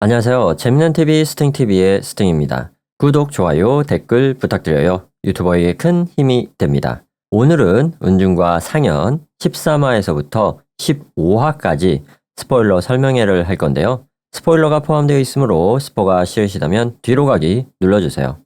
안녕하세요. 재밌는 TV 스팅TV의 스팅입니다. 구독, 좋아요, 댓글 부탁드려요. 유튜버에게 큰 힘이 됩니다. 오늘은 은중과 상현 13화에서부터 15화까지 스포일러 설명회를 할 건데요. 스포일러가 포함되어 있으므로 스포가 싫으시다면 뒤로 가기 눌러주세요.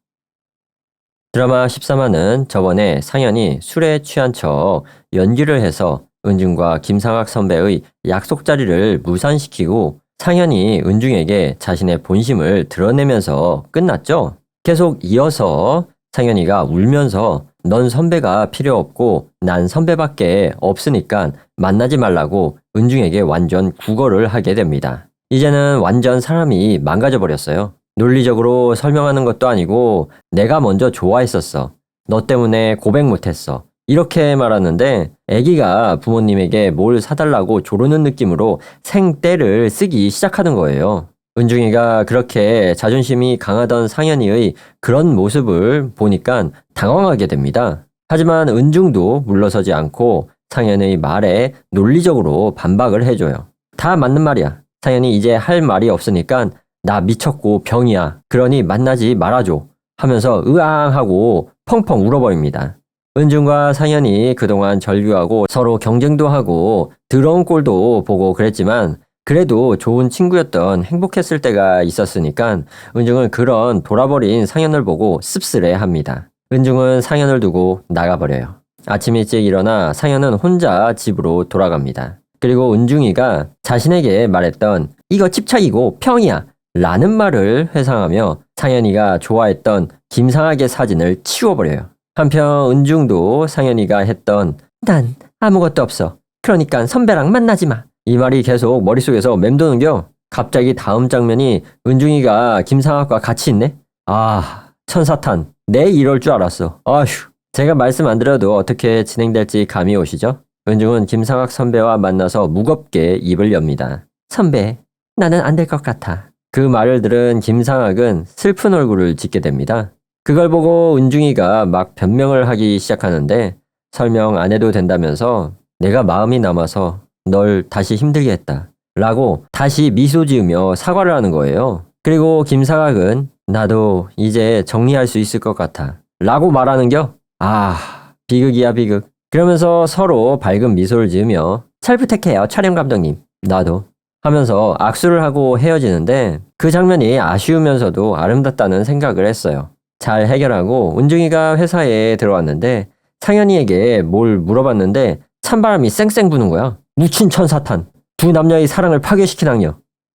드라마 13화는 저번에 상현이 술에 취한 척 연기를 해서 은중과 김상학 선배의 약속 자리를 무산시키고 상현이 은중에게 자신의 본심을 드러내면서 끝났죠. 계속 이어서 상현이가 울면서 넌 선배가 필요 없고 난 선배밖에 없으니까 만나지 말라고 은중에게 완전 구걸을 하게 됩니다. 이제는 완전 사람이 망가져 버렸어요. 논리적으로 설명하는 것도 아니고 내가 먼저 좋아했었어. 너 때문에 고백 못했어. 이렇게 말하는데 아기가 부모님에게 뭘 사달라고 조르는 느낌으로 생떼를 쓰기 시작하는 거예요. 은중이가 그렇게 자존심이 강하던 상현이의 그런 모습을 보니까 당황하게 됩니다. 하지만 은중도 물러서지 않고 상현의 말에 논리적으로 반박을 해줘요. 다 맞는 말이야. 상현이 이제 할 말이 없으니까 나 미쳤고 병이야. 그러니 만나지 말아줘. 하면서 으앙하고 펑펑 울어버립니다. 은중과 상현이 그동안 절규하고 서로 경쟁도 하고 더러운 꼴도 보고 그랬지만 그래도 좋은 친구였던 행복했을 때가 있었으니까 은중은 그런 돌아버린 상현을 보고 씁쓸해합니다. 은중은 상현을 두고 나가버려요. 아침 일찍 일어나 상현은 혼자 집으로 돌아갑니다. 그리고 은중이가 자신에게 말했던 이거 집착이고 평이야 라는 말을 회상하며 상현이가 좋아했던 김상학의 사진을 치워버려요. 한편 은중도 상현이가 했던 난 아무것도 없어. 그러니까 선배랑 만나지 마. 이 말이 계속 머릿속에서 맴도는겨. 갑자기 다음 장면이 은중이가 김상학과 같이 있네? 아, 천사탄. 내 이럴 줄 알았어. 아휴. 제가 말씀 안 드려도 어떻게 진행될지 감이 오시죠? 은중은 김상학 선배와 만나서 무겁게 입을 엽니다. 선배, 나는 안 될 것 같아. 그 말을 들은 김상학은 슬픈 얼굴을 짓게 됩니다. 그걸 보고 은중이가 막 변명을 하기 시작하는데 설명 안 해도 된다면서 내가 마음이 남아서 널 다시 힘들게 했다 라고 다시 미소 지으며 사과를 하는 거예요. 그리고 김상학은 나도 이제 정리할 수 있을 것 같아 라고 말하는겨. 아, 비극이야 비극. 그러면서 서로 밝은 미소를 지으며 잘 부탁해요 촬영 감독님. 나도 하면서 악수를 하고 헤어지는데 그 장면이 아쉬우면서도 아름답다는 생각을 했어요. 잘 해결하고 은중이가 회사에 들어왔는데 상현이에게 뭘 물어봤는데 찬바람이 쌩쌩 부는 거야. 묻힌 천사탄. 두 남녀의 사랑을 파괴시킨 악녀.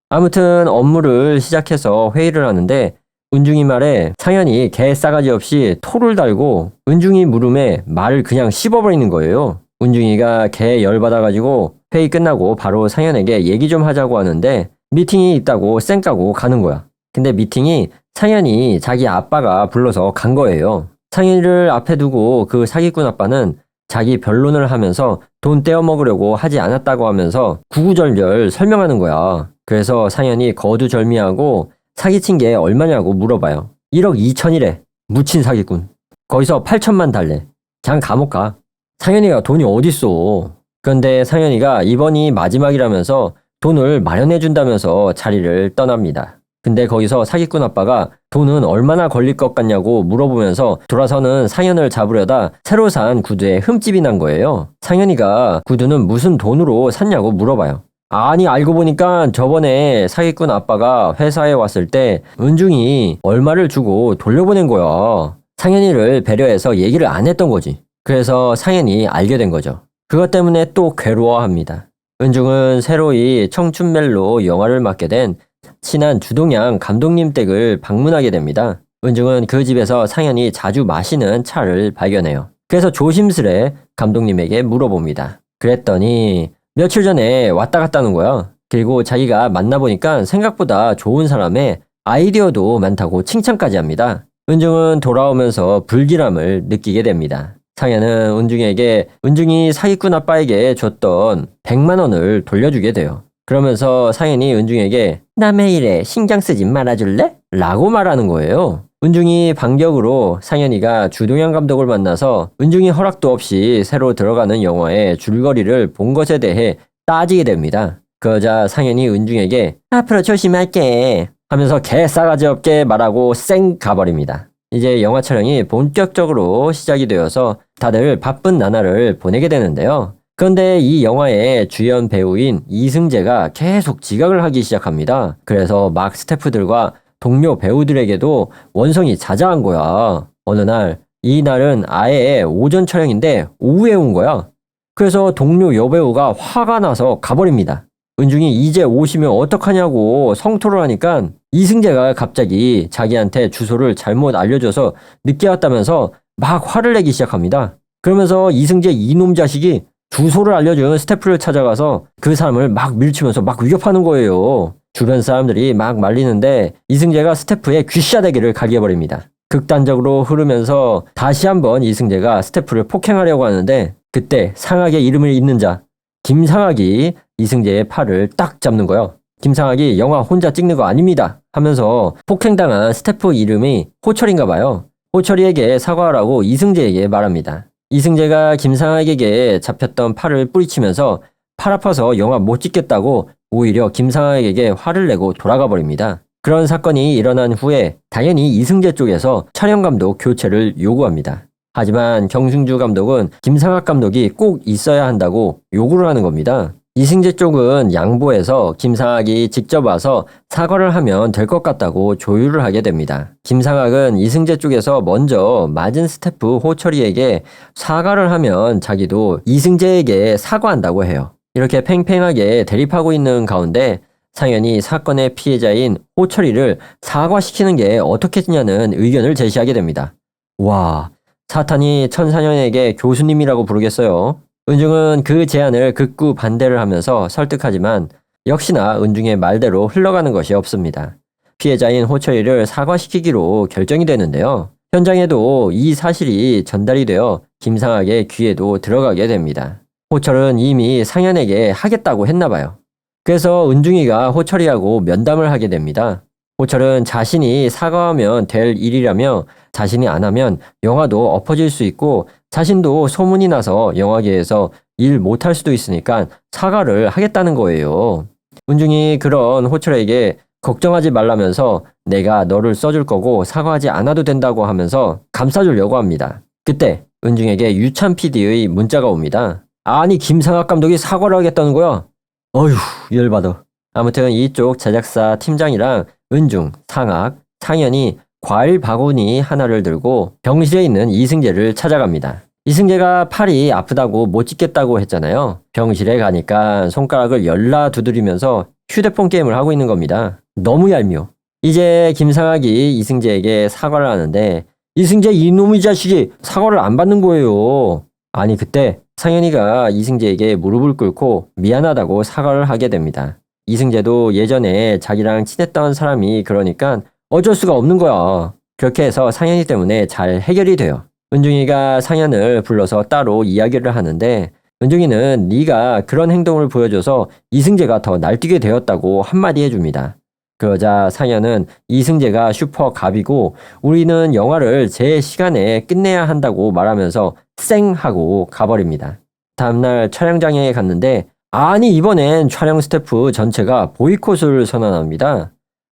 아무튼 업무를 시작해서 회의를 하는데 은중이 말에 상현이 개 싸가지 없이 토를 달고 은중이 물음에 말을 그냥 씹어버리는 거예요. 은중이가 개 열받아가지고 회의 끝나고 바로 상현에게 얘기 좀 하자고 하는데 미팅이 있다고 쌩 까고 가는 거야. 근데 미팅이 상현이 자기 아빠가 불러서 간 거예요. 상현이를 앞에 두고 그 사기꾼 아빠는 자기 변론을 하면서 돈 떼어 먹으려고 하지 않았다고 하면서 구구절절 설명하는 거야. 그래서 상현이 거두절미하고 사기친 게 얼마냐고 물어봐요. 1억 2천이래. 묻힌 사기꾼. 거기서 8천만 달래. 그냥 감옥 가. 상현이가 돈이 어딨어. 그런데 상현이가 이번이 마지막이라면서 돈을 마련해준다면서 자리를 떠납니다. 근데 거기서 사기꾼 아빠가 돈은 얼마나 걸릴 것 같냐고 물어보면서 돌아서는 상현을 잡으려다 새로 산 구두에 흠집이 난 거예요. 상현이가 구두는 무슨 돈으로 샀냐고 물어봐요. 아니 알고 보니까 저번에 사기꾼 아빠가 회사에 왔을 때 은중이 얼마를 주고 돌려보낸 거야. 상현이를 배려해서 얘기를 안 했던 거지. 그래서 상현이 알게 된 거죠. 그것 때문에 또 괴로워합니다. 은중은 새로이 청춘멜로 영화를 맡게 된 친한 주동양 감독님 댁을 방문하게 됩니다. 은중은 그 집에서 상현이 자주 마시는 차를 발견해요. 그래서 조심스레 감독님에게 물어봅니다. 그랬더니 며칠 전에 왔다 갔다는 거야. 그리고 자기가 만나보니까 생각보다 좋은 사람에 아이디어도 많다고 칭찬까지 합니다. 은중은 돌아오면서 불길함을 느끼게 됩니다. 상현은 은중에게 은중이 사기꾼 아빠에게 줬던 100만 원을 돌려주게 돼요. 그러면서 상현이 은중에게 남의 일에 신경 쓰지 말아줄래? 라고 말하는 거예요. 은중이 반격으로 상현이가 주동현 감독을 만나서 은중이 허락도 없이 새로 들어가는 영화의 줄거리를 본 것에 대해 따지게 됩니다. 그러자 상현이 은중에게 앞으로 조심할게 하면서 개싸가지 없게 말하고 쌩 가버립니다. 이제 영화 촬영이 본격적으로 시작이 되어서 다들 바쁜 나날을 보내게 되는데요. 그런데 이 영화의 주연 배우인 이승재가 계속 지각을 하기 시작합니다. 그래서 막 스태프들과 동료 배우들에게도 원성이 자자한 거야. 어느 날, 이 날은 아예 오전 촬영인데 오후에 온 거야. 그래서 동료 여배우가 화가 나서 가버립니다. 은중이 이제 오시면 어떡하냐고 성토를 하니까 이승재가 갑자기 자기한테 주소를 잘못 알려줘서 늦게 왔다면서 막 화를 내기 시작합니다. 그러면서 이승재 이놈 자식이 주소를 알려준 스태프를 찾아가서 그 사람을 막 밀치면서 막 위협하는 거예요. 주변 사람들이 막 말리는데 이승재가 스태프의 귀싸대기를 갈겨버립니다. 극단적으로 흐르면서 다시 한번 이승재가 스태프를 폭행하려고 하는데 그때 상학의 이름을 잇는 자 김상학이 이승재의 팔을 딱 잡는 거예요. 김상학이 영화 혼자 찍는 거 아닙니다 하면서 폭행당한 스태프 이름이 호철인가 봐요. 호철이에게 사과하라고 이승재에게 말합니다. 이승재가 김상학에게 잡혔던 팔을 뿌리치면서 팔 아파서 영화 못 찍겠다고 오히려 김상학에게 화를 내고 돌아가 버립니다. 그런 사건이 일어난 후에 당연히 이승재 쪽에서 촬영감독 교체를 요구합니다. 하지만 경승주 감독은 김상학 감독이 꼭 있어야 한다고 요구를 하는 겁니다. 이승재 쪽은 양보해서 김상학이 직접 와서 사과를 하면 될 것 같다고 조율을 하게 됩니다. 김상학은 이승재 쪽에서 먼저 맞은 스태프 호철이에게 사과를 하면 자기도 이승재에게 사과한다고 해요. 이렇게 팽팽하게 대립하고 있는 가운데 상현이 사건의 피해자인 호철이를 사과시키는 게 어떻겠냐는 의견을 제시하게 됩니다. 와, 사탄이 천사년에게 교수님이라고 부르겠어요. 은중은 그 제안을 극구 반대를 하면서 설득하지만 역시나 은중의 말대로 흘러가는 것이 없습니다. 피해자인 호철이를 사과시키기로 결정이 되는데요. 현장에도 이 사실이 전달이 되어 김상학의 귀에도 들어가게 됩니다. 호철은 이미 상현에게 하겠다고 했나 봐요. 그래서 은중이가 호철이하고 면담을 하게 됩니다. 호철은 자신이 사과하면 될 일이라며 자신이 안 하면 영화도 엎어질 수 있고 자신도 소문이 나서 영화계에서 일 못할 수도 있으니까 사과를 하겠다는 거예요. 은중이 그런 호철에게 걱정하지 말라면서 내가 너를 써줄 거고 사과하지 않아도 된다고 하면서 감싸주려고 합니다. 그때 은중에게 유찬 PD의 문자가 옵니다. 아니 김상학 감독이 사과를 하겠다는 거야? 어휴 열받아. 아무튼 이쪽 제작사 팀장이랑 은중, 상학, 상현이 과일 바구니 하나를 들고 병실에 있는 이승재를 찾아갑니다. 이승재가 팔이 아프다고 못 찍겠다고 했잖아요. 병실에 가니까 손가락을 열라 두드리면서 휴대폰 게임을 하고 있는 겁니다. 너무 얄미워. 이제 김상학이 이승재에게 사과를 하는데 이승재 이놈의 자식이 사과를 안 받는 거예요. 아니 그때 상현이가 이승재에게 무릎을 꿇고 미안하다고 사과를 하게 됩니다. 이승재도 예전에 자기랑 친했던 사람이 그러니까 어쩔 수가 없는 거야. 그렇게 해서 상현이 때문에 잘 해결이 돼요. 은중이가 상현을 불러서 따로 이야기를 하는데 은중이는 네가 그런 행동을 보여줘서 이승재가 더 날뛰게 되었다고 한마디 해줍니다. 그러자 상현은 이승재가 슈퍼 갑이고 우리는 영화를 제 시간에 끝내야 한다고 말하면서 쌩 하고 가버립니다. 다음날 촬영장에 갔는데 아니 이번엔 촬영 스태프 전체가 보이콧을 선언합니다.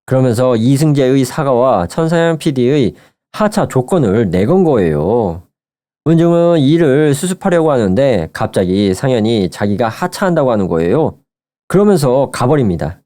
그러면서 이승재의 사과와 천사연 PD의 하차 조건을 내건 거예요. 은중은 일을 수습하려고 하는데 갑자기 상현이 자기가 하차한다고 하는 거예요. 그러면서 가버립니다.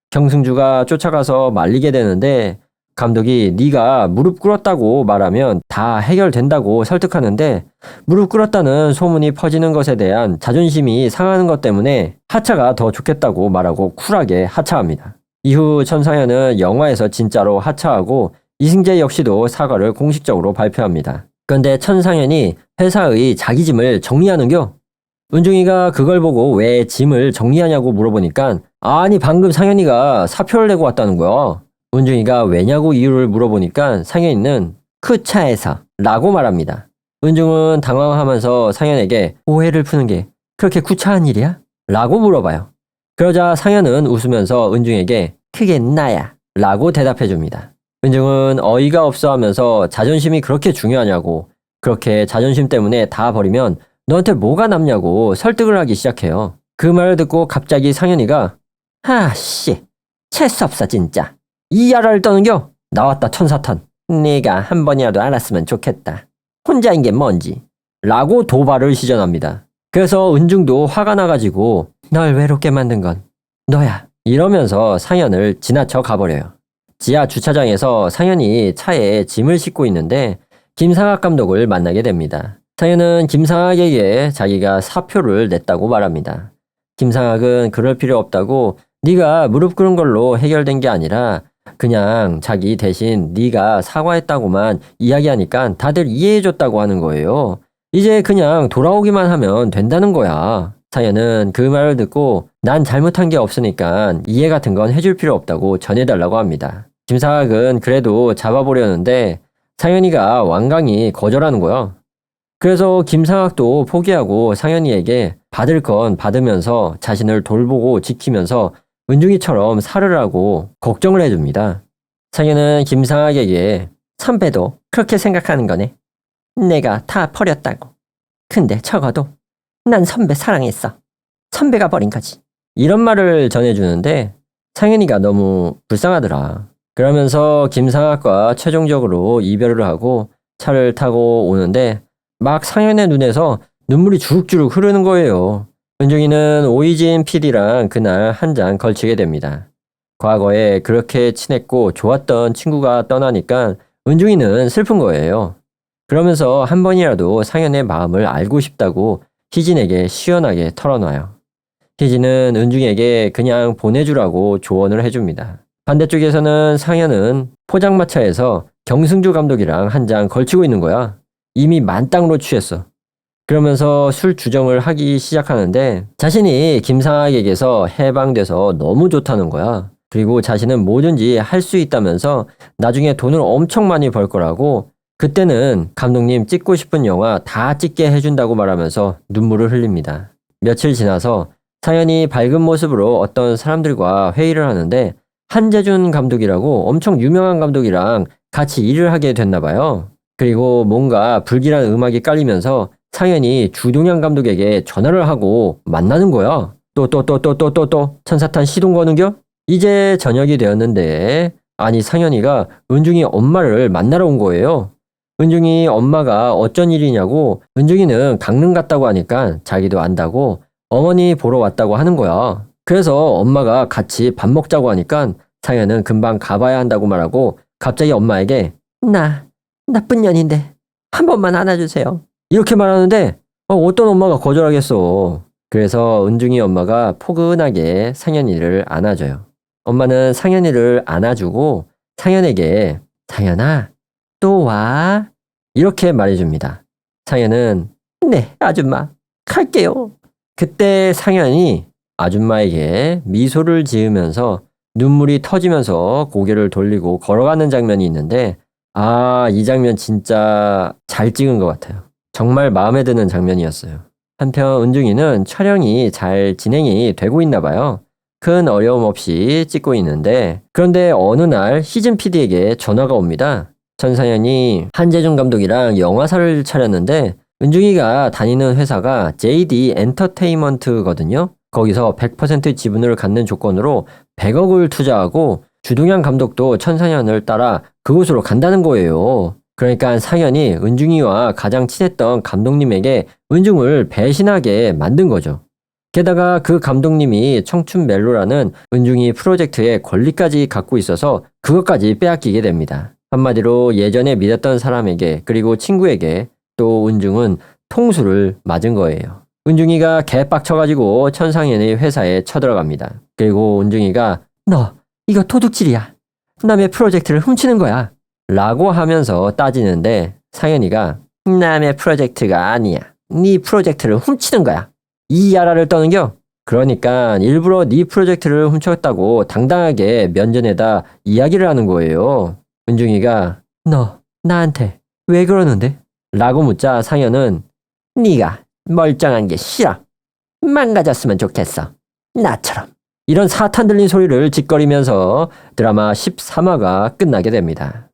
경승주가 쫓아가서 말리게 되는데 감독이 네가 무릎 꿇었다고 말하면 다 해결된다고 설득하는데 무릎 꿇었다는 소문이 퍼지는 것에 대한 자존심이 상하는 것 때문에 하차가 더 좋겠다고 말하고 쿨하게 하차합니다. 이후 천상현은 영화에서 진짜로 하차하고 이승재 역시도 사과를 공식적으로 발표합니다. 그런데 천상현이 회사의 자기 짐을 정리하는겨? 은중이가 그걸 보고 왜 짐을 정리하냐고 물어보니까 아니 방금 상현이가 사표를 내고 왔다는 거야. 은중이가 왜냐고 이유를 물어보니까 상현이는 그 차에서 라고 말합니다. 은중은 당황하면서 상현에게 오해를 푸는 게 그렇게 구차한 일이야? 라고 물어봐요. 그러자 상현은 웃으면서 은중에게 그게 나야 라고 대답해줍니다. 은중은 어이가 없어 하면서 자존심이 그렇게 중요하냐고 그렇게 자존심 때문에 다 버리면 너한테 뭐가 남냐고 설득을 하기 시작해요. 그 말을 듣고 갑자기 상현이가 아씨, 재수없어 진짜. 이 야라를 떠는겨? 나왔다 천사탄. 네가 한 번이라도 알았으면 좋겠다. 혼자인 게 뭔지. 라고 도발을 시전합니다. 그래서 은중도 화가 나가지고 널 외롭게 만든 건 너야. 이러면서 상현을 지나쳐 가버려요. 지하 주차장에서 상현이 차에 짐을 싣고 있는데 김상학 감독을 만나게 됩니다. 상현은 김상학에게 자기가 사표를 냈다고 말합니다. 김상학은 그럴 필요 없다고 네가 무릎 꿇은 걸로 해결된 게 아니라 그냥 자기 대신 네가 사과했다고만 이야기하니까 다들 이해해줬다고 하는 거예요. 이제 그냥 돌아오기만 하면 된다는 거야. 상현은 그 말을 듣고 난 잘못한 게 없으니까 이해 같은 건 해줄 필요 없다고 전해달라고 합니다. 김상학은 그래도 잡아보려는데 상현이가 완강히 거절하는 거야. 그래서 김상학도 포기하고 상현이에게 받을 건 받으면서 자신을 돌보고 지키면서 은중이처럼 살으라고 걱정을 해줍니다. 상현은 김상학에게 선배도 그렇게 생각하는 거네. 내가 다 버렸다고. 근데 적어도 난 선배 사랑했어. 선배가 버린 거지. 이런 말을 전해주는데 상현이가 너무 불쌍하더라. 그러면서 김상학과 최종적으로 이별을 하고 차를 타고 오는데 막 상현의 눈에서 눈물이 주룩주룩 흐르는 거예요. 은중이는 오이진 PD랑 그날 한 장 걸치게 됩니다. 과거에 그렇게 친했고 좋았던 친구가 떠나니까 은중이는 슬픈 거예요. 그러면서 한 번이라도 상현의 마음을 알고 싶다고 희진에게 시원하게 털어놔요. 희진은 은중에게 그냥 보내주라고 조언을 해줍니다. 반대쪽에서는 상현은 포장마차에서 경승주 감독이랑 한 장 걸치고 있는 거야. 이미 만땅으로 취했어. 그러면서 술 주정을 하기 시작하는데 자신이 김상학에게서 해방돼서 너무 좋다는 거야. 그리고 자신은 뭐든지 할 수 있다면서 나중에 돈을 엄청 많이 벌 거라고 그때는 감독님 찍고 싶은 영화 다 찍게 해준다고 말하면서 눈물을 흘립니다. 며칠 지나서 상현이 밝은 모습으로 어떤 사람들과 회의를 하는데 한재준 감독이라고 엄청 유명한 감독이랑 같이 일을 하게 됐나 봐요. 그리고 뭔가 불길한 음악이 깔리면서 상현이 주동현 감독에게 전화를 하고 만나는 거야. 또 천사탄 시동 거는겨? 이제 저녁이 되었는데 아니 상현이가 은중이 엄마를 만나러 온 거예요. 은중이 엄마가 어쩐 일이냐고 은중이는 강릉 갔다고 하니까 자기도 안다고 어머니 보러 왔다고 하는 거야. 그래서 엄마가 같이 밥 먹자고 하니까 상현은 금방 가봐야 한다고 말하고 갑자기 엄마에게 나 나쁜 년인데 한 번만 안아주세요. 이렇게 말하는데 어떤 엄마가 거절하겠어. 그래서 은중이 엄마가 포근하게 상현이를 안아줘요. 엄마는 상현이를 안아주고 상현에게 상현아 또 와. 이렇게 말해줍니다. 상현은 네 아줌마 갈게요. 그때 상현이 아줌마에게 미소를 지으면서 눈물이 터지면서 고개를 돌리고 걸어가는 장면이 있는데 이 장면 진짜 잘 찍은 것 같아요. 정말 마음에 드는 장면이었어요. 한편 은중이는 촬영이 잘 진행이 되고 있나 봐요. 큰 어려움 없이 찍고 있는데 그런데 어느 날 희진 PD에게 전화가 옵니다. 전상현이 한재준 감독이랑 영화사를 차렸는데 은중이가 다니는 회사가 JD 엔터테인먼트거든요. 거기서 100% 지분을 갖는 조건으로 100억을 투자하고 주동현 감독도 천상현을 따라 그곳으로 간다는 거예요. 그러니까 상현이 은중이와 가장 친했던 감독님에게 은중을 배신하게 만든 거죠. 게다가 그 감독님이 청춘 멜로라는 은중이 프로젝트의 권리까지 갖고 있어서 그것까지 빼앗기게 됩니다. 한마디로 예전에 믿었던 사람에게 그리고 친구에게 또 은중은 통수를 맞은 거예요. 은중이가 개빡쳐가지고 천상현의 회사에 쳐들어갑니다. 그리고 은중이가 너 이거 도둑질이야. 남의 프로젝트를 훔치는 거야. 라고 하면서 따지는데 상현이가 남의 프로젝트가 아니야. 네 프로젝트를 훔치는 거야. 이 야라를 떠는겨? 그러니까 일부러 네 프로젝트를 훔쳤다고 당당하게 면전에다 이야기를 하는 거예요. 은중이가 너 나한테 왜 그러는데? 라고 묻자 상현은 네가 멀쩡한 게 싫어. 망가졌으면 좋겠어. 나처럼. 이런 사탄 들린 소리를 짓거리면서 드라마 13화가 끝나게 됩니다.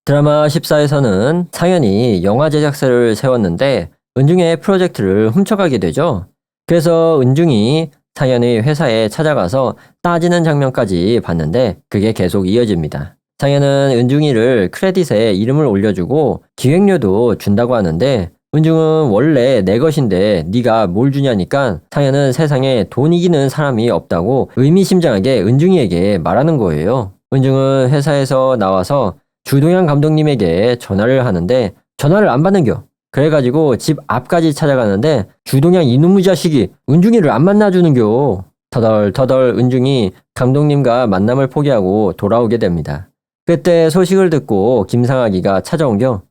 드라마 14에서는 상현이 영화 제작사를 세웠는데 은중의 프로젝트를 훔쳐가게 되죠. 그래서 은중이 상현의 회사에 찾아가서 따지는 장면까지 봤는데 그게 계속 이어집니다. 상현은 은중이를 크레딧에 이름을 올려주고 기획료도 준다고 하는데 은중은 원래 내 것인데 네가 뭘 주냐니까 상현은 세상에 돈 이기는 사람이 없다고 의미심장하게 은중이에게 말하는 거예요. 은중은 회사에서 나와서 주동현 감독님에게 전화를 하는데 전화를 안 받는겨. 그래가지고 집 앞까지 찾아가는데 주동현 이놈의 자식이 은중이를 안 만나주는겨. 터덜터덜 은중이 감독님과 만남을 포기하고 돌아오게 됩니다. 그때 소식을 듣고 김상학이가 찾아온겨.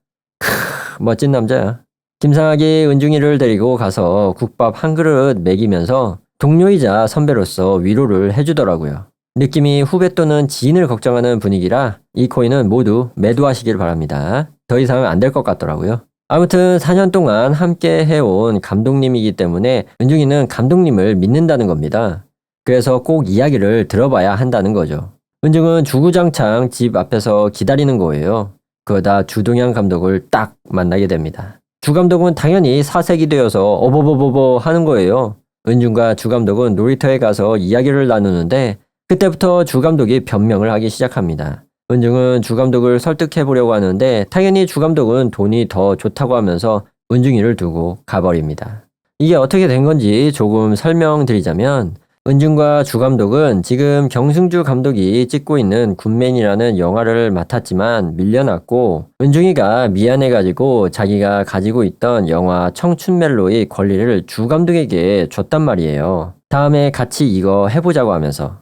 멋진 남자야. 김상학이 은중이를 데리고 가서 국밥 한 그릇 먹이면서 동료이자 선배로서 위로를 해주더라고요. 느낌이 후배 또는 지인을 걱정하는 분위기라 이 코인은 모두 매도하시길 바랍니다. 더 이상은 안 될 것 같더라고요. 아무튼 4년 동안 함께 해온 감독님이기 때문에 은중이는 감독님을 믿는다는 겁니다. 그래서 꼭 이야기를 들어봐야 한다는 거죠. 은중은 주구장창 집 앞에서 기다리는 거예요. 그러다 주동현 감독을 딱 만나게 됩니다. 주 감독은 당연히 사색이 되어서 어버버버버 하는 거예요. 은중과 주 감독은 놀이터에 가서 이야기를 나누는데 그때부터 주 감독이 변명을 하기 시작합니다. 은중은 주 감독을 설득해 보려고 하는데 당연히 주 감독은 돈이 더 좋다고 하면서 은중이를 두고 가버립니다. 이게 어떻게 된 건지 조금 설명드리자면 은중과 주 감독은 지금 경승주 감독이 찍고 있는 굿맨이라는 영화를 맡았지만 밀려났고 은중이가 미안해가지고 자기가 가지고 있던 영화 청춘멜로의 권리를 주 감독에게 줬단 말이에요. 다음에 같이 이거 해보자고 하면서.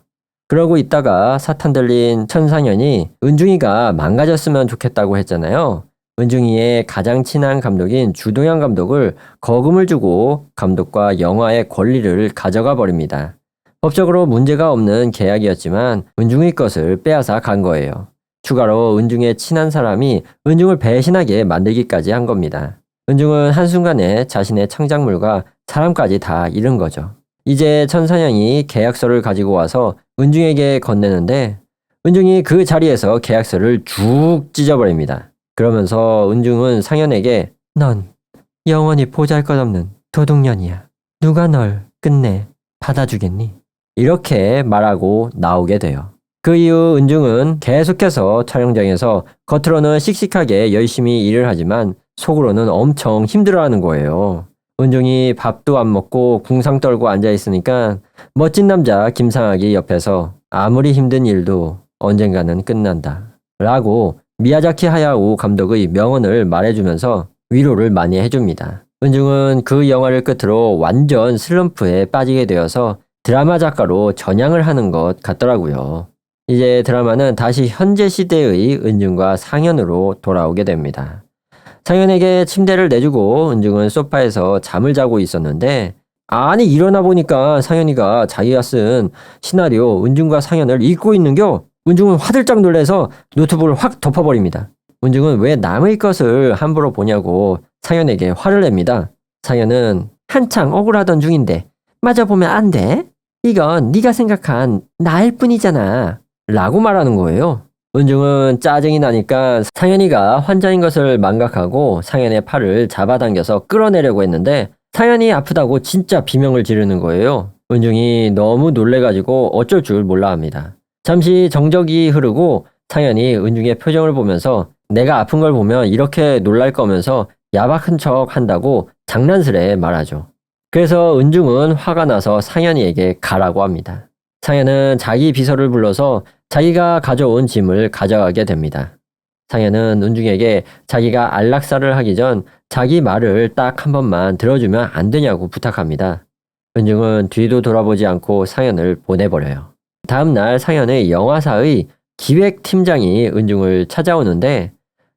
그러고 있다가 사탄 들린 천상현이 은중이가 망가졌으면 좋겠다고 했잖아요. 은중이의 가장 친한 감독인 주동현 감독을 거금을 주고 감독과 영화의 권리를 가져가 버립니다. 법적으로 문제가 없는 계약이었지만 은중의 것을 빼앗아 간 거예요. 추가로 은중의 친한 사람이 은중을 배신하게 만들기까지 한 겁니다. 은중은 한순간에 자신의 창작물과 사람까지 다 잃은 거죠. 이제 천상현이 계약서를 가지고 와서 은중에게 건네는데 은중이 그 자리에서 계약서를 쭉 찢어버립니다. 그러면서 은중은 상현에게 넌 영원히 보잘것없는 도둑년이야. 누가 널 끝내 받아주겠니? 이렇게 말하고 나오게 돼요. 그 이후 은중은 계속해서 촬영장에서 겉으로는 씩씩하게 열심히 일을 하지만 속으로는 엄청 힘들어하는 거예요. 은중이 밥도 안 먹고 궁상 떨고 앉아있으니까 멋진 남자 김상학이 옆에서 아무리 힘든 일도 언젠가는 끝난다 라고 미야자키 하야오 감독의 명언을 말해주면서 위로를 많이 해줍니다. 은중은 그 영화를 끝으로 완전 슬럼프에 빠지게 되어서 드라마 작가로 전향을 하는 것 같더라고요. 이제 드라마는 다시 현재 시대의 은중과 상현으로 돌아오게 됩니다. 상현에게 침대를 내주고 은중은 소파에서 잠을 자고 있었는데 아니 일어나 보니까 상현이가 자기가 쓴 시나리오 은중과 상현을 읽고 있는겨. 은중은 화들짝 놀라서 노트북을 확 덮어버립니다. 은중은 왜 남의 것을 함부로 보냐고 상현에게 화를 냅니다. 상현은 한창 억울하던 중인데 마저 보면 안 돼? 이건 네가 생각한 나일 뿐이잖아 라고 말하는 거예요. 은중은 짜증이 나니까 상현이가 환자인 것을 망각하고 상현의 팔을 잡아당겨서 끌어내려고 했는데 상현이 아프다고 진짜 비명을 지르는 거예요. 은중이 너무 놀래가지고 어쩔 줄 몰라 합니다. 잠시 정적이 흐르고 상현이 은중의 표정을 보면서 내가 아픈 걸 보면 이렇게 놀랄 거면서 야박한 척 한다고 장난스레 말하죠. 그래서 은중은 화가 나서 상현이에게 가라고 합니다. 상현은 자기 비서를 불러서 자기가 가져온 짐을 가져가게 됩니다. 상현은 은중에게 자기가 안락사를 하기 전 자기 말을 딱 한 번만 들어주면 안 되냐고 부탁합니다. 은중은 뒤도 돌아보지 않고 상현을 보내버려요. 다음날 상현의 영화사의 기획팀장이 은중을 찾아오는데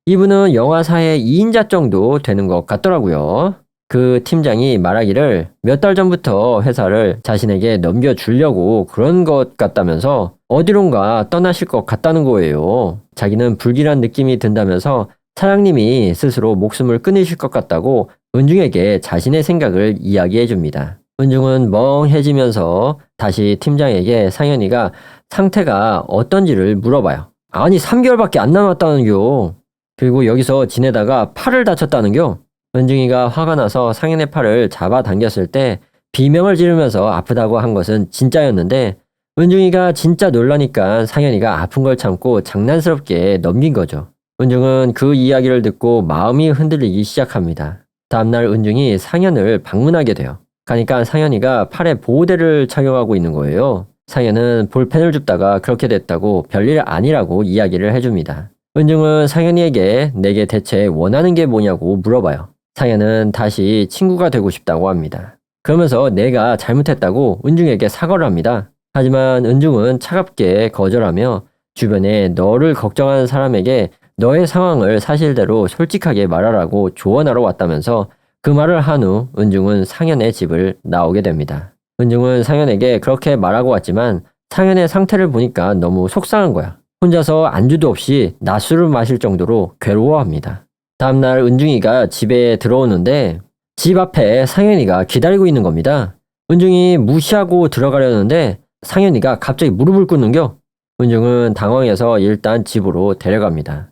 이분은 영화사의 2인자 정도 되는 것 같더라고요. 그 팀장이 말하기를 몇 달 전부터 회사를 자신에게 넘겨주려고 그런 것 같다면서 어디론가 떠나실 것 같다는 거예요. 자기는 불길한 느낌이 든다면서 사장님이 스스로 목숨을 끊으실 것 같다고 은중에게 자신의 생각을 이야기해 줍니다. 은중은 멍해지면서 다시 팀장에게 상현이가 상태가 어떤지를 물어봐요. 아니 3개월밖에 안 남았다는겨. 그리고 여기서 지내다가 팔을 다쳤다는겨. 은중이가 화가 나서 상현의 팔을 잡아당겼을 때 비명을 지르면서 아프다고 한 것은 진짜였는데 은중이가 진짜 놀라니까 상현이가 아픈 걸 참고 장난스럽게 넘긴 거죠. 은중은 그 이야기를 듣고 마음이 흔들리기 시작합니다. 다음날 은중이 상현을 방문하게 돼요. 가니까 상현이가 팔에 보호대를 착용하고 있는 거예요. 상현은 볼펜을 줍다가 그렇게 됐다고 별일 아니라고 이야기를 해줍니다. 은중은 상현이에게 내게 대체 원하는 게 뭐냐고 물어봐요. 상현은 다시 친구가 되고 싶다고 합니다. 그러면서 내가 잘못했다고 은중에게 사과를 합니다. 하지만 은중은 차갑게 거절하며 주변에 너를 걱정하는 사람에게 너의 상황을 사실대로 솔직하게 말하라고 조언하러 왔다면서 그 말을 한 후 은중은 상현의 집을 나오게 됩니다. 은중은 상현에게 그렇게 말하고 왔지만 상현의 상태를 보니까 너무 속상한 거야. 혼자서 안주도 없이 낮술을 마실 정도로 괴로워합니다. 다음날 은중이가 집에 들어오는데 집 앞에 상현이가 기다리고 있는 겁니다. 은중이 무시하고 들어가려는데 상현이가 갑자기 무릎을 꿇는겨. 은중은 당황해서 일단 집으로 데려갑니다.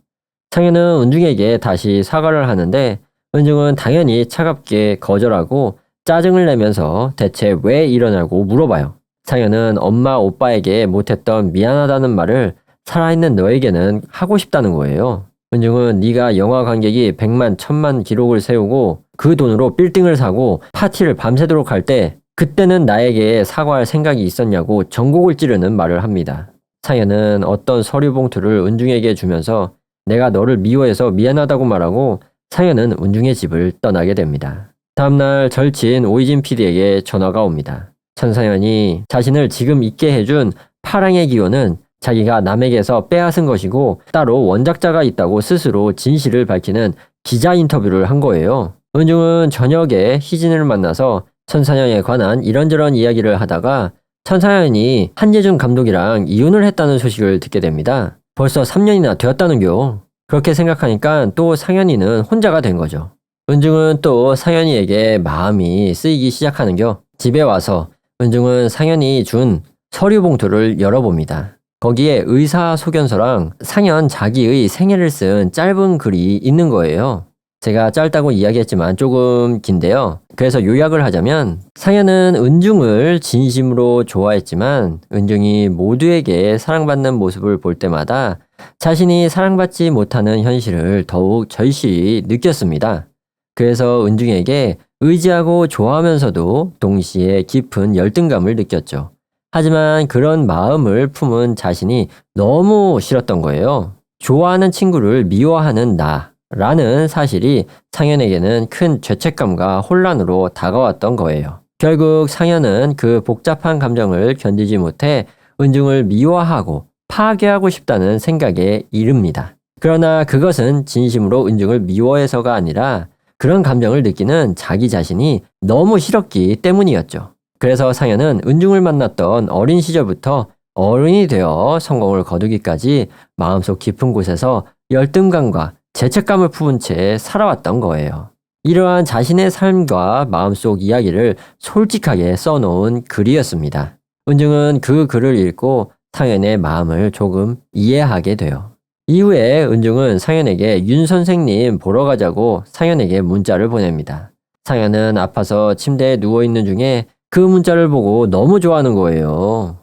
상현은 은중에게 다시 사과를 하는데 은중은 당연히 차갑게 거절하고 짜증을 내면서 대체 왜 이러냐고 물어봐요. 상현은 엄마 오빠에게 못했던 미안하다는 말을 살아있는 너에게는 하고 싶다는 거예요. 은중은 네가 영화 관객이 100만 1000만 기록을 세우고 그 돈으로 빌딩을 사고 파티를 밤새도록 할 때 그때는 나에게 사과할 생각이 있었냐고 전곡을 찌르는 말을 합니다. 상현은 어떤 서류 봉투를 은중에게 주면서 내가 너를 미워해서 미안하다고 말하고 상현은 은중의 집을 떠나게 됩니다. 다음날 절친 오이진 PD에게 전화가 옵니다. 천상현이 자신을 지금 있게 해준 파랑의 기호는 자기가 남에게서 빼앗은 것이고 따로 원작자가 있다고 스스로 진실을 밝히는 기자 인터뷰를 한 거예요. 은중은 저녁에 희진을 만나서 천상현에 관한 이런저런 이야기를 하다가 천상현이 한예준 감독이랑 이혼을 했다는 소식을 듣게 됩니다. 벌써 3년이나 되었다는겨. 그렇게 생각하니까 또 상현이는 혼자가 된 거죠. 은중은 또 상현이에게 마음이 쓰이기 시작하는겨. 집에 와서 은중은 상현이 준 서류 봉투를 열어봅니다. 거기에 의사소견서랑 상현 자기의 생애를 쓴 짧은 글이 있는 거예요. 제가 짧다고 이야기했지만 조금 긴데요. 그래서 요약을 하자면 상현은 은중을 진심으로 좋아했지만 은중이 모두에게 사랑받는 모습을 볼 때마다 자신이 사랑받지 못하는 현실을 더욱 절실히 느꼈습니다. 그래서 은중에게 의지하고 좋아하면서도 동시에 깊은 열등감을 느꼈죠. 하지만 그런 마음을 품은 자신이 너무 싫었던 거예요. 좋아하는 친구를 미워하는 나라는 사실이 상현에게는 큰 죄책감과 혼란으로 다가왔던 거예요. 결국 상현은 그 복잡한 감정을 견디지 못해 은중을 미워하고 파괴하고 싶다는 생각에 이릅니다. 그러나 그것은 진심으로 은중을 미워해서가 아니라 그런 감정을 느끼는 자기 자신이 너무 싫었기 때문이었죠. 그래서 상현은 은중을 만났던 어린 시절부터 어른이 되어 성공을 거두기까지 마음속 깊은 곳에서 열등감과 죄책감을 품은 채 살아왔던 거예요. 이러한 자신의 삶과 마음속 이야기를 솔직하게 써놓은 글이었습니다. 은중은 그 글을 읽고 상현의 마음을 조금 이해하게 돼요. 이후에 은중은 상현에게 윤 선생님 보러 가자고 상현에게 문자를 보냅니다. 상현은 아파서 침대에 누워있는 중에 그 문자를 보고 너무 좋아하는 거예요.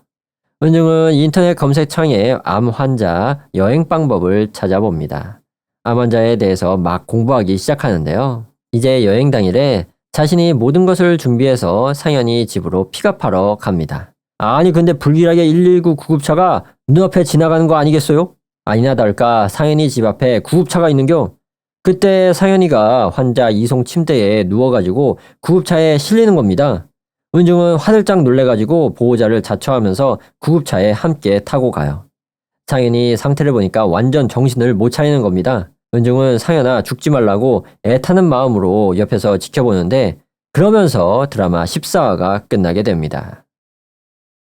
은중은 인터넷 검색창에 암 환자 여행 방법을 찾아봅니다. 암 환자에 대해서 막 공부하기 시작하는데요. 이제 여행 당일에 자신이 모든 것을 준비해서 상현이 집으로 픽업하러 갑니다. 아니 근데 불길하게 119 구급차가 눈앞에 지나가는 거 아니겠어요? 아니나 다를까 상현이 집 앞에 구급차가 있는겨. 그때 상현이가 환자 이송 침대에 누워가지고 구급차에 실리는 겁니다. 은중은 화들짝 놀래가지고 보호자를 자처하면서 구급차에 함께 타고 가요. 상현이 상태를 보니까 완전 정신을 못 차리는 겁니다. 은중은 상현아 죽지 말라고 애타는 마음으로 옆에서 지켜보는데 그러면서 드라마 14화가 끝나게 됩니다.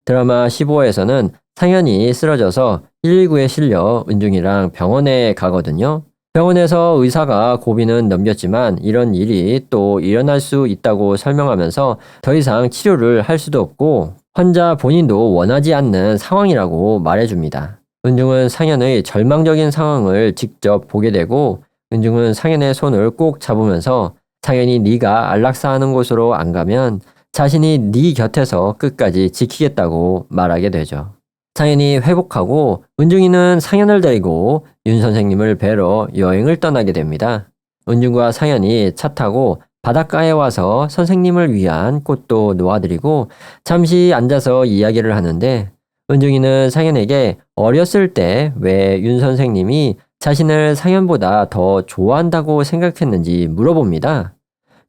드라마 15화에서는 상현이 쓰러져서 119에 실려 은중이랑 병원에 가거든요. 병원에서 의사가 고비는 넘겼지만 이런 일이 또 일어날 수 있다고 설명하면서 더 이상 치료를 할 수도 없고 환자 본인도 원하지 않는 상황이라고 말해줍니다. 은중은 상현의 절망적인 상황을 직접 보게 되고 은중은 상현의 손을 꼭 잡으면서 상현이 네가 안락사하는 곳으로 안 가면 자신이 네 곁에서 끝까지 지키겠다고 말하게 되죠. 상현이 회복하고 은중이는 상현을 데리고 윤 선생님을 뵈러 여행을 떠나게 됩니다. 은중과 상현이 차 타고 바닷가에 와서 선생님을 위한 꽃도 놓아드리고 잠시 앉아서 이야기를 하는데 은중이는 상현에게 어렸을 때 왜 윤 선생님이 자신을 상현보다 더 좋아한다고 생각했는지 물어봅니다.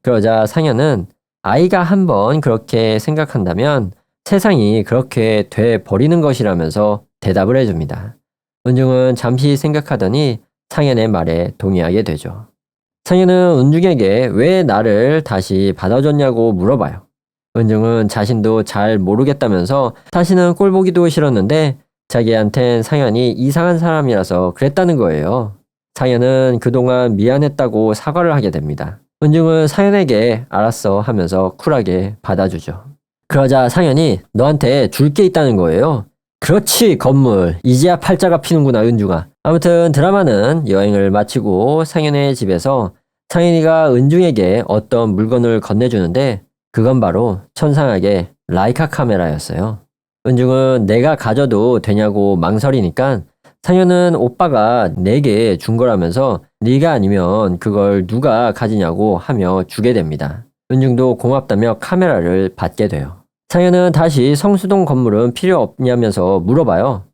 그러자 상현은 아이가 한번 그렇게 생각한다면 세상이 그렇게 돼 버리는 것이라면서 대답을 해줍니다. 은중은 잠시 생각하더니 상현의 말에 동의하게 되죠. 상현은 은중에게 왜 나를 다시 받아줬냐고 물어봐요. 은중은 자신도 잘 모르겠다면서 다시는 꼴 보기도 싫었는데 자기한텐 상현이 이상한 사람이라서 그랬다는 거예요. 상현은 그동안 미안했다고 사과를 하게 됩니다. 은중은 상현에게 알았어 하면서 쿨하게 받아주죠. 그러자 상현이 너한테 줄 게 있다는 거예요. 그렇지 건물 이제야 팔자가 피는구나 은중아. 아무튼 드라마는 여행을 마치고 상현의 집에서 상현이가 은중에게 어떤 물건을 건네주는데 그건 바로 천상하게 라이카 카메라였어요. 은중은 내가 가져도 되냐고 망설이니까 상현은 오빠가 내게 준 거라면서 네가 아니면 그걸 누가 가지냐고 하며 주게 됩니다. 은중도 고맙다며 카메라를 받게 돼요. 상현은 다시 성수동 건물은 필요 없냐면서 물어봐요.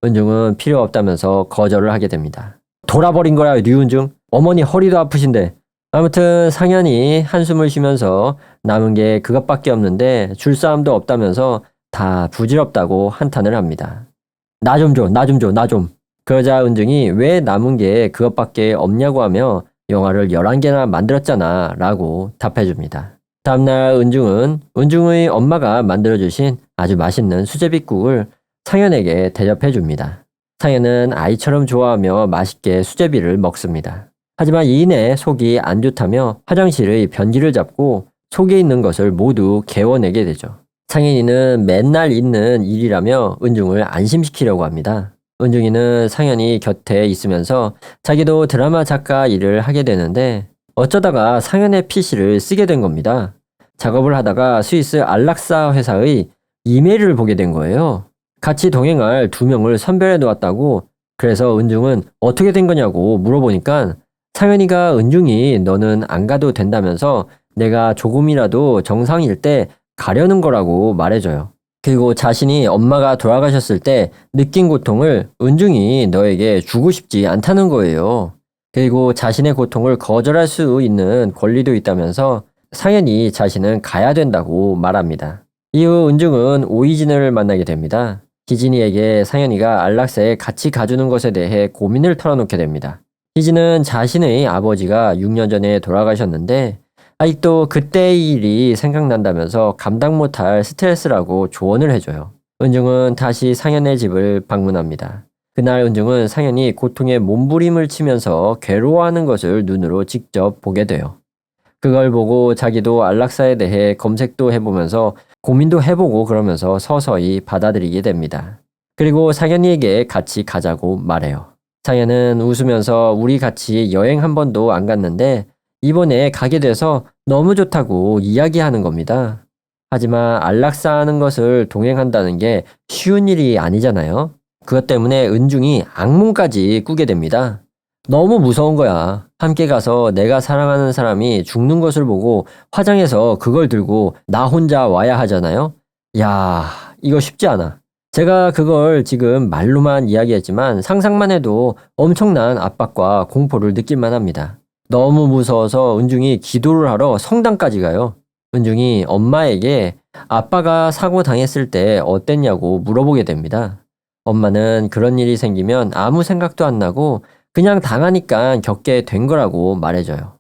은중은 필요 없다면서 거절을 하게 됩니다. 돌아버린 거야 류은중. 어머니 허리도 아프신데. 아무튼 상현이 한숨을 쉬면서 남은 게 그것밖에 없는데 줄 사람도 없다면서 다 부질없다고 한탄을 합니다. 나 좀 줘, 나 좀 줘, 나 좀. 그러자 은중이 왜 남은 게 그것밖에 없냐고 하며 영화를 11개나 만들었잖아 라고 답해줍니다. 다음날 은중의 엄마가 만들어주신 아주 맛있는 수제비국을 상현에게 대접해줍니다. 상현은 아이처럼 좋아하며 맛있게 수제비를 먹습니다. 하지만 이내 속이 안 좋다며 화장실의 변기를 잡고 속에 있는 것을 모두 개워내게 되죠. 상현이는 맨날 있는 일이라며 은중을 안심시키려고 합니다. 은중이는 상현이 곁에 있으면서 자기도 드라마 작가 일을 하게 되는데 어쩌다가 상현의 PC를 쓰게 된 겁니다. 작업을 하다가 스위스 안락사 회사의 이메일을 보게 된 거예요. 같이 동행할 2명을 선별해 놓았다고. 그래서 은중은 어떻게 된 거냐고 물어보니까 상현이가 은중이 너는 안 가도 된다면서 내가 조금이라도 정상일 때 가려는 거라고 말해줘요. 그리고 자신이 엄마가 돌아가셨을 때 느낀 고통을 은중이 너에게 주고 싶지 않다는 거예요. 그리고 자신의 고통을 거절할 수 있는 권리도 있다면서 상현이 자신은 가야 된다고 말합니다. 이후 은중은 오이진을 만나게 됩니다. 희진이에게 상현이가 안락사에 같이 가주는 것에 대해 고민을 털어놓게 됩니다. 희진은 자신의 아버지가 6년 전에 돌아가셨는데 아직도 그때의 일이 생각난다면서 감당 못할 스트레스라고 조언을 해줘요. 은중은 다시 상현의 집을 방문합니다. 그날 은중은 상현이 고통에 몸부림을 치면서 괴로워하는 것을 눈으로 직접 보게 돼요. 그걸 보고 자기도 안락사에 대해 검색도 해보면서 고민도 해보고 그러면서 서서히 받아들이게 됩니다. 그리고 상현이에게 같이 가자고 말해요. 상현은 웃으면서 우리 같이 여행 한 번도 안 갔는데 이번에 가게 돼서 너무 좋다고 이야기하는 겁니다. 하지만 안락사 하는 것을 동행한다는 게 쉬운 일이 아니잖아요. 그것 때문에 은중이 악몽까지 꾸게 됩니다. 너무 무서운 거야. 함께 가서 내가 사랑하는 사람이 죽는 것을 보고 화장해서 그걸 들고 나 혼자 와야 하잖아요. 야, 이거 쉽지 않아. 제가 그걸 지금 말로만 이야기했지만 상상만 해도 엄청난 압박과 공포를 느낄만 합니다. 너무 무서워서 은중이 기도를 하러 성당까지 가요. 은중이 엄마에게 아빠가 사고 당했을 때 어땠냐고 물어보게 됩니다. 엄마는 그런 일이 생기면 아무 생각도 안 나고 그냥 당하니까 겪게 된 거라고 말해줘요.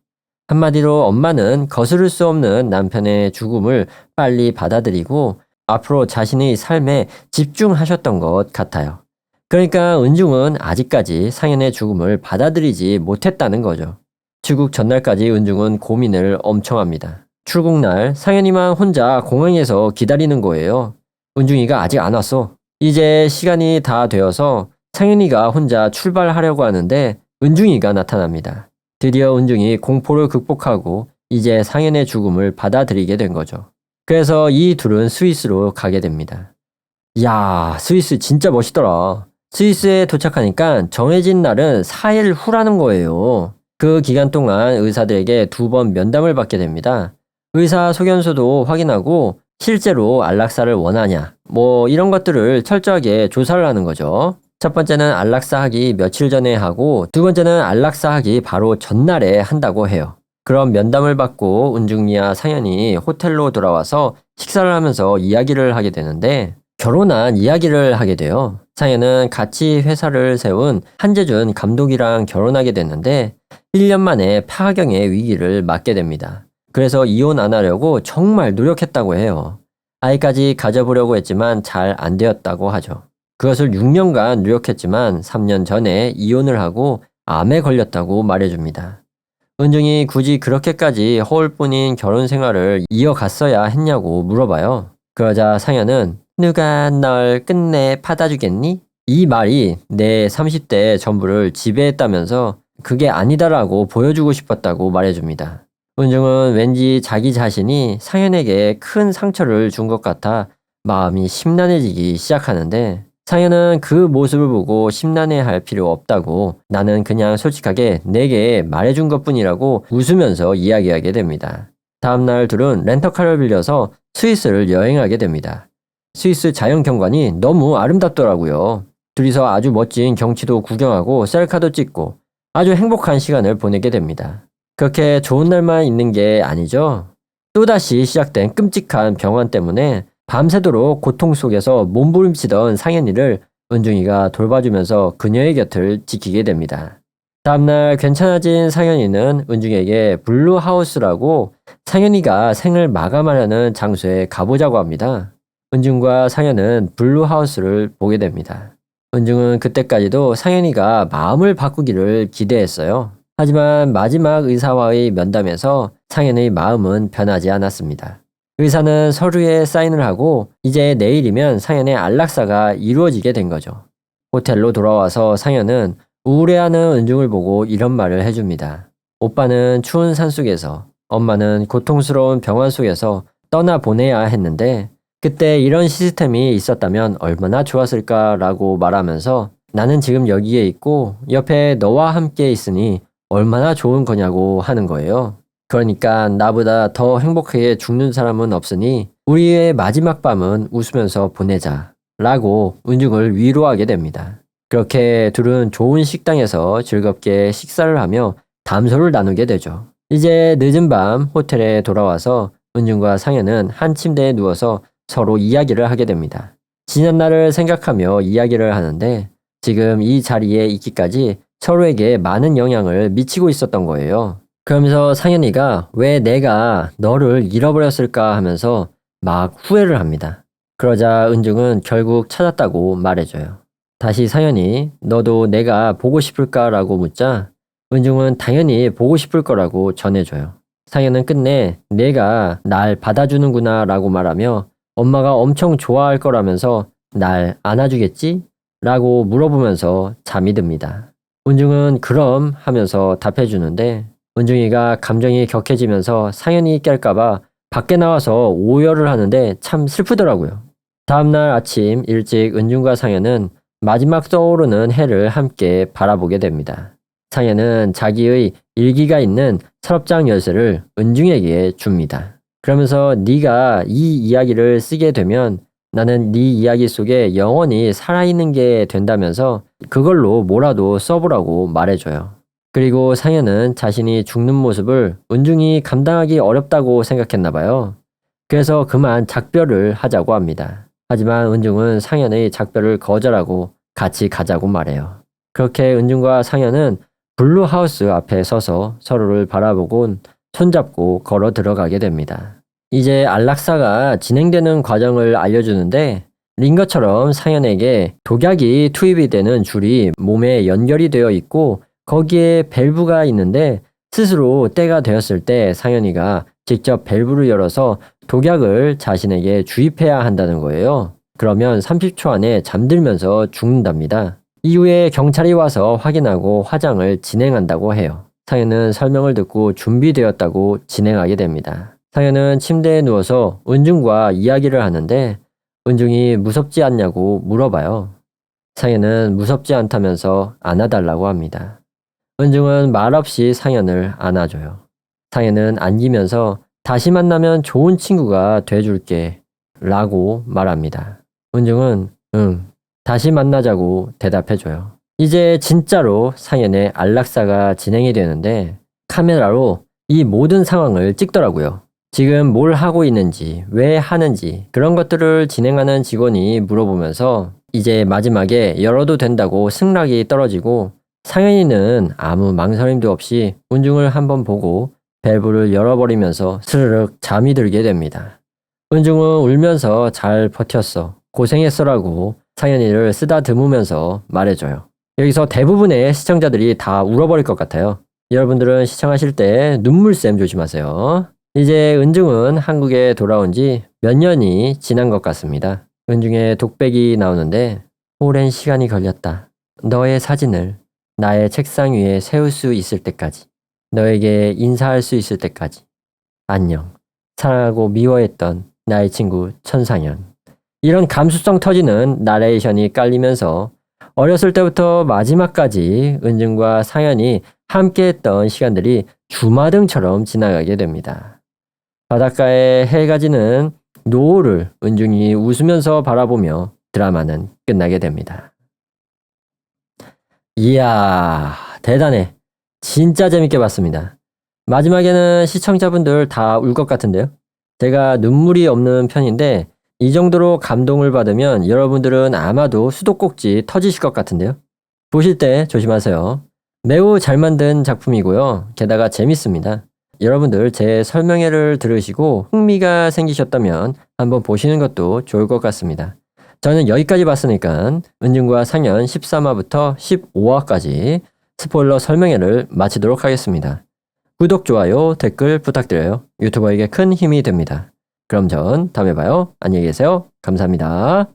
한마디로 엄마는 거스를 수 없는 남편의 죽음을 빨리 받아들이고 앞으로 자신의 삶에 집중하셨던 것 같아요. 그러니까 은중은 아직까지 상현의 죽음을 받아들이지 못했다는 거죠. 출국 전날까지 은중은 고민을 엄청 합니다. 출국날 상현이만 혼자 공항에서 기다리는 거예요. 은중이가 아직 안 왔어. 이제 시간이 다 되어서 상현이가 혼자 출발하려고 하는데 은중이가 나타납니다. 드디어 은중이 공포를 극복하고 이제 상현의 죽음을 받아들이게 된 거죠. 그래서 이 둘은 스위스로 가게 됩니다. 이야, 스위스 진짜 멋있더라. 스위스에 도착하니까 정해진 날은 4일 후라는 거예요. 그 기간 동안 의사들에게 2번 면담을 받게 됩니다. 의사 소견서도 확인하고 실제로 안락사를 원하냐, 이런 것들을 철저하게 조사를 하는 거죠. 첫 번째는 안락사 하기 며칠 전에 하고 두 번째는 안락사 하기 바로 전날에 한다고 해요. 그럼 면담을 받고 은중이와 상현이 호텔로 돌아와서 식사를 하면서 이야기를 하게 되는데 결혼한 이야기를 하게 돼요. 상현은 같이 회사를 세운 한재준 감독이랑 결혼하게 됐는데 1년 만에 파경의 위기를 맞게 됩니다. 그래서 이혼 안 하려고 정말 노력했다고 해요. 아이까지 가져보려고 했지만 잘 안 되었다고 하죠. 그것을 6년간 노력했지만 3년 전에 이혼을 하고 암에 걸렸다고 말해줍니다. 은중이 굳이 그렇게까지 허울뿐인 결혼 생활을 이어갔어야 했냐고 물어봐요. 그러자 상현은 누가 널 끝내 받아주겠니? 이 말이 내 30대 전부를 지배했다면서 그게 아니다라고 보여주고 싶었다고 말해줍니다. 은중은 왠지 자기 자신이 상현에게 큰 상처를 준 것 같아 마음이 심란해지기 시작하는데 상현은 그 모습을 보고 심란해할 필요 없다고 나는 그냥 솔직하게 내게 말해준 것뿐이라고 웃으면서 이야기하게 됩니다. 다음날 둘은 렌터카를 빌려서 스위스를 여행하게 됩니다. 스위스 자연경관이 너무 아름답더라고요. 둘이서 아주 멋진 경치도 구경하고 셀카도 찍고 아주 행복한 시간을 보내게 됩니다. 그렇게 좋은 날만 있는 게 아니죠. 또다시 시작된 끔찍한 병환 때문에 밤새도록 고통 속에서 몸부림치던 상현이를 은중이가 돌봐주면서 그녀의 곁을 지키게 됩니다. 다음날 괜찮아진 상현이는 은중에게 블루하우스라고 상현이가 생을 마감하려는 장소에 가보자고 합니다. 은중과 상현은 블루하우스를 보게 됩니다. 은중은 그때까지도 상현이가 마음을 바꾸기를 기대했어요. 하지만 마지막 의사와의 면담에서 상현의 마음은 변하지 않았습니다. 의사는 서류에 사인을 하고 이제 내일이면 상현의 안락사가 이루어지게 된 거죠. 호텔로 돌아와서 상현은 우울해하는 은중을 보고 이런 말을 해줍니다. 오빠는 추운 산속에서, 엄마는 고통스러운 병환 속에서 떠나보내야 했는데 그때 이런 시스템이 있었다면 얼마나 좋았을까라고 말하면서 나는 지금 여기에 있고 옆에 너와 함께 있으니 얼마나 좋은 거냐고 하는 거예요. 그러니까 나보다 더 행복하게 죽는 사람은 없으니 우리의 마지막 밤은 웃으면서 보내자 라고 은중을 위로하게 됩니다. 그렇게 둘은 좋은 식당에서 즐겁게 식사를 하며 담소를 나누게 되죠. 이제 늦은 밤 호텔에 돌아와서 은중과 상현은 한 침대에 누워서 서로 이야기를 하게 됩니다. 지난 날을 생각하며 이야기를 하는데 지금 이 자리에 있기까지 서로에게 많은 영향을 미치고 있었던 거예요. 그러면서 상현이가 왜 내가 너를 잃어버렸을까 하면서 막 후회를 합니다. 그러자 은중은 결국 찾았다고 말해줘요. 다시 상현이 너도 내가 보고 싶을까라고 묻자 은중은 당연히 보고 싶을 거라고 전해줘요. 상현은 끝내 내가 날 받아주는구나 라고 말하며 엄마가 엄청 좋아할 거라면서 날 안아주겠지? 라고 물어보면서 잠이 듭니다. 은중은 그럼 하면서 답해주는데 은중이가 감정이 격해지면서 상현이 깰까봐 밖에 나와서 오열을 하는데 참 슬프더라고요. 다음날 아침 일찍 은중과 상현은 마지막 떠오르는 해를 함께 바라보게 됩니다. 상현은 자기의 일기가 있는 서랍장 열쇠를 은중에게 줍니다. 그러면서 네가 이 이야기를 쓰게 되면 나는 네 이야기 속에 영원히 살아있는 게 된다면서 그걸로 뭐라도 써보라고 말해줘요. 그리고 상현은 자신이 죽는 모습을 은중이 감당하기 어렵다고 생각했나 봐요. 그래서 그만 작별을 하자고 합니다. 하지만 은중은 상현의 작별을 거절하고 같이 가자고 말해요. 그렇게 은중과 상현은 블루하우스 앞에 서서 서로를 바라보곤 손잡고 걸어 들어가게 됩니다. 이제 안락사가 진행되는 과정을 알려주는데 링거처럼 상현에게 독약이 투입이 되는 줄이 몸에 연결이 되어 있고 거기에 밸브가 있는데 스스로 때가 되었을 때 상현이가 직접 밸브를 열어서 독약을 자신에게 주입해야 한다는 거예요. 그러면 30초 안에 잠들면서 죽는답니다. 이후에 경찰이 와서 확인하고 화장을 진행한다고 해요. 상현은 설명을 듣고 준비되었다고 진행하게 됩니다. 상현은 침대에 누워서 은중과 이야기를 하는데 은중이 무섭지 않냐고 물어봐요. 상현은 무섭지 않다면서 안아달라고 합니다. 은중은 말없이 상현을 안아줘요. 상현은 안기면서 다시 만나면 좋은 친구가 돼줄게 라고 말합니다. 은중은 응, 다시 만나자고 대답해줘요. 이제 진짜로 상현의 안락사가 진행이 되는데 카메라로 이 모든 상황을 찍더라고요. 지금 뭘 하고 있는지, 왜 하는지 그런 것들을 진행하는 직원이 물어보면서 이제 마지막에 열어도 된다고 승낙이 떨어지고 상현이는 아무 망설임도 없이 은중을 한번 보고 밸브를 열어버리면서 스르륵 잠이 들게 됩니다. 은중은 울면서 잘 버텼어. 고생했어라고 상현이를 쓰다듬으면서 말해줘요. 여기서 대부분의 시청자들이 다 울어버릴 것 같아요. 여러분들은 시청하실 때 눈물샘 조심하세요. 이제 은중은 한국에 돌아온 지 몇 년이 지난 것 같습니다. 은중의 독백이 나오는데 오랜 시간이 걸렸다. 너의 사진을 나의 책상 위에 세울 수 있을 때까지. 너에게 인사할 수 있을 때까지. 안녕. 사랑하고 미워했던 나의 친구 천상현. 이런 감수성 터지는 나레이션이 깔리면서 어렸을 때부터 마지막까지 은중과 상현이 함께했던 시간들이 주마등처럼 지나가게 됩니다. 바닷가에 해가 지는 노을을 은중이 웃으면서 바라보며 드라마는 끝나게 됩니다. 이야, 대단해. 진짜 재밌게 봤습니다. 마지막에는 시청자분들 다 울 것 같은데요. 제가 눈물이 없는 편인데 이 정도로 감동을 받으면 여러분들은 아마도 수도꼭지 터지실 것 같은데요. 보실 때 조심하세요. 매우 잘 만든 작품이고요. 게다가 재밌습니다. 여러분들 제 설명회를 들으시고 흥미가 생기셨다면 한번 보시는 것도 좋을 것 같습니다. 저는 여기까지 봤으니까 은중과 상현 13화부터 15화까지 스포일러 설명회를 마치도록 하겠습니다. 구독, 좋아요, 댓글 부탁드려요. 유튜버에게 큰 힘이 됩니다. 그럼 전 다음에 봐요. 안녕히 계세요. 감사합니다.